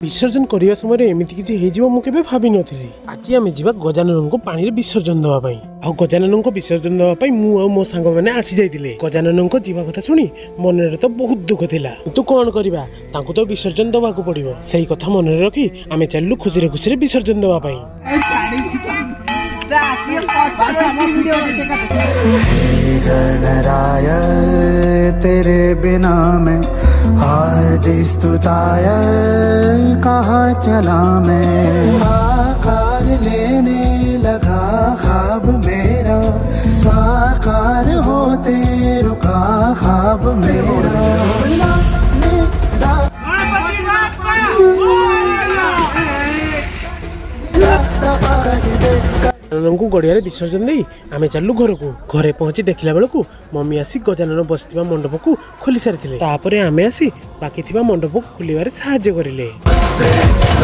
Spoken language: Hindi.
विसर्जन करने समय एमती किसी मुझे भाभी नी आज आम जा गजानन को पानी विसर्जन दवाई आ गजानन को विसर्जन दवाई मो सांग मैंने आसी जाते गजानन को जीवा कथा शुणी मन तो बहुत दुख था तू कौन करवा तो विसर्जन दवा पड़ो से कथा मन रखी आम चलू खुशी खुशी विसर्जन दवाई। गणराय तेरे बिना मैं आदि स्तुताय कहाँ चला मैं आकार लेने लगा ख्वाब मेरा साकार होते रुका ख्वाब मेरा। गजानन गड़िया विसर्जन दे आम चलू घर को घरे पहुंची देखला बेलू मम्मी आसी गजानन बसता मंडप को खोली सारी आमे आसी बाकी मंडप को खोल साहाय्य करें।